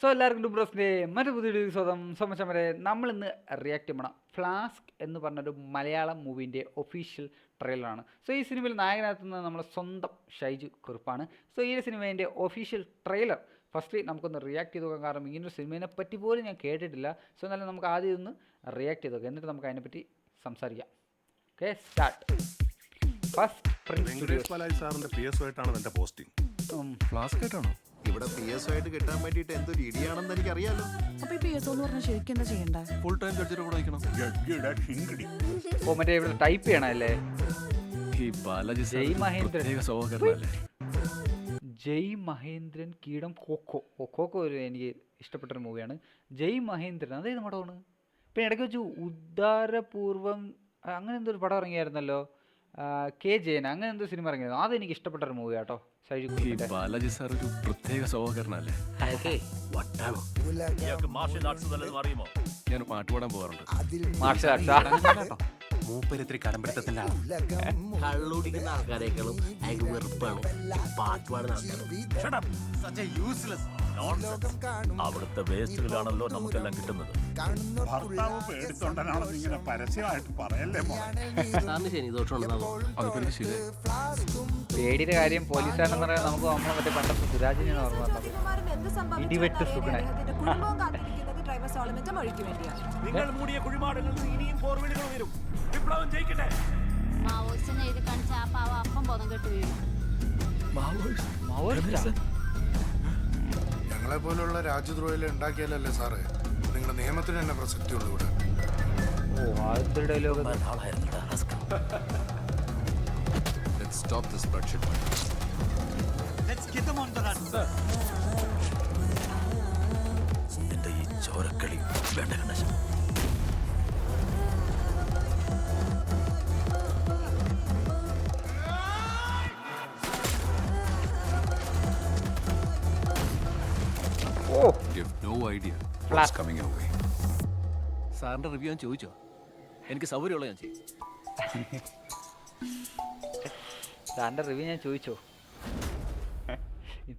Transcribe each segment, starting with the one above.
So എല്ലാവർക്കും ഡുബ്രോസിൻ്റെ മറ്റു പുതിയൊരു സ്വതം സമയം വരെ നമ്മൾ ഇന്ന് റിയാക്ട് ചെയ്യണം ഫ്ലാസ്ക് എന്ന് പറഞ്ഞൊരു മലയാളം മൂവിൻ്റെ ഒഫീഷ്യൽ ട്രെയിലറാണ്. സോ ഈ സിനിമയിൽ നായകനാകുന്നത് നമ്മുടെ സ്വന്തം ഷൈജു കുറുപ്പാണ്. സോ ഈ സിനിമേൻ്റെ ഒഫീഷ്യൽ ട്രെയിലർ ഫസ്റ്റ്ലി നമുക്കൊന്ന് റിയാക്ട് ചെയ്ത് നോക്കാം. കാരണം ഇങ്ങനൊരു സിനിമയെ പറ്റി പോലും ഞാൻ കേട്ടിട്ടില്ല. സോ എന്നാലും നമുക്ക് ആദ്യം ഒന്ന് റിയാക്ട് ചെയ്ത് നോക്കാം, എന്നിട്ട് നമുക്ക് അതിനെപ്പറ്റി സംസാരിക്കാം. Okay, start. First Venkatesh Balaji സാറിന്റെ പി എസ് ആയിട്ടാണ് എന്റെ പോസ്റ്റിംഗ്. ഫ്ലാസ്ക് ആയിട്ടാണോ? ഇവിടെ പി എസ് ആയിട്ട് കിട്ടാൻ വേണ്ടിട്ട് എന്തൊരു ഇടിയാണെന്ന് എനിക്കറിയാലോ. അപ്പൊ ഈ PSO എന്ന് പറഞ്ഞാൽ ശരിക്കും എന്താ ചെയ്യണ്ടേ? ഫുൾ ടൈം ജഡ്ജിയുടെ കൂടെ നിൽക്കണം. ഓ മറ്റേ ഇവിടെ ടൈപ്പ് ചെയ്യണമല്ലേ? ഈ ബാലാജി ജയ് മഹേന്ദ്രൻ. പ്രത്യേക സ്വഭാവക്കാരനല്ലേ? ജയ് മഹേന്ദ്രൻ കീടം കോക്കോ. കോക്കോ ഒരു എനിക്ക് ഇഷ്ടപ്പെട്ടൊരു മൂവിയാണ്. ജയ് മഹേന്ദ്രൻ അതേത് പടമാണ്? പിന്നെ ഇടയ്ക്ക് വെച്ച് ഉദാരപൂർവം അങ്ങനെ എന്തോ ഒരു പടം ഇറങ്ങിയായിരുന്നല്ലോ, കെ ജയൻ, അങ്ങനെ എന്തോ സിനിമ ഇറങ്ങിയായിരുന്നു. അതെനിക്ക് ഇഷ്ടപ്പെട്ടൊരു മൂവി കേട്ടോ. ഈ ബാലാജി സാർ ഒരു പ്രത്യേക സ്വഭാവക്കാരനല്ലേ? ഞാൻ പാട്ടുപാടാൻ പോകാറുണ്ട്. മാർഷൽ ആർട്സാ? മൂപ്പരിത്തിരി കടമ്പിടുത്തത്തിന്റെ കള്ളുടിക്കുന്ന ആൾക്കാരെക്കാളും അയാൾക്ക് വെറുപ്പാണ് പാട്ടുപാടുന്ന ആൾക്കാർ. അവിടുത്തെ വേസ്റ്റുകളാണല്ലോ നമുക്കെല്ലാം കിട്ടുന്നത്. ഭർത്താവ് പേടിത്തൊണ്ടനാണെന്ന് ഇങ്ങനെ പരസ്യമായിട്ട് പറയല്ലേ മോനെ. സാറിന് ശനി ദോഷം ഉണ്ടെന്നാണോ? അതൊക്കെ എനിക്ക് ശരിയായി. പേടിയുടെ കാര്യം പോലീസുകാരെന്ന് പറയാൻ നമുക്ക് നമ്മളെ മറ്റേ പണ്ടത്തെ സുരാജിനെയാണ് ഓർമ്മ വന്നത്. ഇടിവെട്ട് സുഗുണൻ. നിങ്ങൾ മൂടിയ കുഴിമാടങ്ങളിൽ നിന്ന് ഇനിയും പോർവിളികൾ വരും. വിപ്ലവം ജയിക്കട്ടെ. മാവോയിസ്റ്റിനെ എഴുതി കാണിച്ച ആ പാവ അപ്പം ബോധം കെട്ട് വീഴും. ഞങ്ങളെ പോലുള്ള രാജ്യദ്രോഹികളെ ഉണ്ടാക്കിയാലല്ലേ സാറേ നിങ്ങളുടെ നിയമത്തിന് തന്നെ പ്രസക്തിയുള്ളൂ ഇവിടെ. ഓ ആദ്യത്തെ dialogue. Let's stop this bloodshed. നിന്റെ ഈ ചോരക്കളി വേണ്ട ഗണേശൻ. ഓ You have no idea Flash. what's coming your way. സാറിന്റെ റിവ്യൂ ഞാൻ ചോദിച്ചോ? എനിക്ക് സൗകര്യമുള്ള ഞാൻ ചെയ്യും. സാറിൻ്റെ റിവ്യൂ ഞാൻ ചോദിച്ചോ?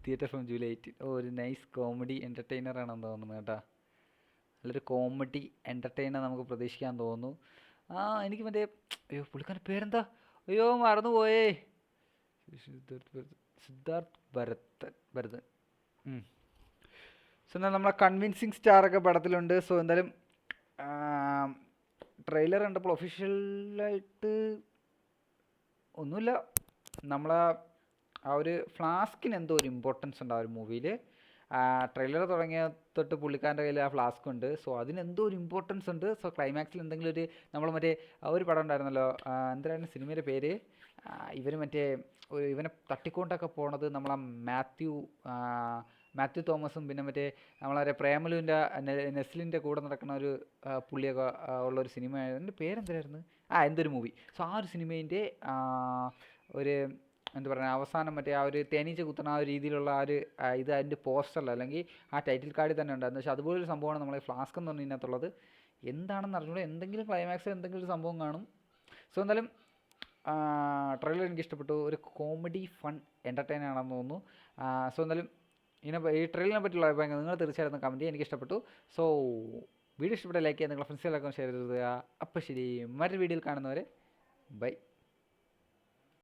Theatre from July 18. ഓ ഒരു നൈസ് കോമഡി എൻ്റർടൈനർ ആണെന്ന് തോന്നുന്നു കേട്ടോ. നല്ലൊരു കോമഡി എൻ്റർടൈനർ നമുക്ക് പ്രതീക്ഷിക്കാൻ തോന്നുന്നു. എനിക്ക് മറ്റേ അയ്യോ പുള്ളിക്കാരൻ്റെ പേരെന്താ, അയ്യോ മറന്നുപോയേ, സിദ്ധാർത്ഥ് ഭരതൻ. സോ എന്നാൽ നമ്മളെ കൺവിൻസിങ് സ്റ്റാറൊക്കെ പടത്തിലുണ്ട്. സോ എന്തായാലും ട്രെയിലർ കണ്ടപ്പോൾ ഒഫീഷ്യലായിട്ട് ഒന്നുമില്ല, നമ്മളെ ആ ഒരു ഫ്ലാസ്കിന് എന്തോ ഒരു ഇമ്പോർട്ടൻസ് ഉണ്ട് ആ ഒരു മൂവിയിൽ. ട്രെയിലർ തുടങ്ങിയ തൊട്ട് പുള്ളിക്കാരൻ്റെ കയ്യിൽ ആ ഫ്ലാസ്ക് ഉണ്ട്. സോ അതിനെന്തോ ഒരു ഇമ്പോർട്ടൻസ് ഉണ്ട്. സോ ക്ലൈമാക്സിൽ എന്തെങ്കിലും ഒരു നമ്മൾ മറ്റേ ഒരു പടം ഉണ്ടായിരുന്നല്ലോ, എന്തായിരുന്നു സിനിമയുടെ പേര്, ഇവർ മറ്റേ ഇവനെ തട്ടിക്കൊണ്ടൊക്കെ പോണത് നമ്മളെ മാത്യു തോമസും പിന്നെ മറ്റേ നമ്മളെ പ്രേമലുവിൻ്റെ നെസ്ലിൻ്റെ കൂടെ നടക്കുന്ന ഒരു പുള്ളിയൊക്കെ ഉള്ളൊരു സിനിമ. അതിൻ്റെ പേരെന്തായിരുന്നു, എന്തൊരു മൂവി. സോ ആ ഒരു സിനിമേൻ്റെ ഒരു എന്താ പറയുക അവസാനം മറ്റേ ആ ഒരു തേനീച്ച കുത്തണ ആ ഒരു രീതിയിലുള്ള ആ ഒരു ഇത് അതിൻ്റെ പോസ്റ്ററിൽ അല്ലെങ്കിൽ ആ ടൈറ്റിൽ കാർഡിൽ തന്നെ ഉണ്ടായിരുന്നു. പക്ഷേ അതുപോലൊരു സംഭവമാണ് നമ്മളെ ഫ്ലാസ്ക് എന്ന് പറഞ്ഞ ഇതിനകത്തുള്ളത്. എന്താണെന്ന് അറിഞ്ഞൂടെ, എന്തെങ്കിലും ക്ലൈമാക്സിൽ എന്തെങ്കിലും ഒരു സംഭവം കാണും. സോ എന്തായാലും ട്രെയിലർ എനിക്ക് ഇഷ്ടപ്പെട്ടു. ഒരു കോമഡി ഫൺ എൻ്റർടൈനർ ആണെന്ന് തോന്നുന്നു. സോ എന്തായാലും ഈ ട്രെയിലറിനെ പറ്റിയുള്ള അഭിപ്രായങ്ങൾ നിങ്ങൾ തീർച്ചയായിട്ടും കമൻറ്റ് ചെയ്യാൻ എനിക്ക് ഇഷ്ടപ്പെട്ടു. സോ വീഡിയോ ഇഷ്ടപ്പെട്ട ലൈക്ക് ചെയ്യുക, നിങ്ങളുടെ ഫ്രണ്ട്സുകളൊക്കെ ഷെയർ ചെയ്ത് തരിക. അപ്പോൾ ശരി, മറ്റൊരു വീഡിയോയിൽ കാണുന്നവരെ ബൈ.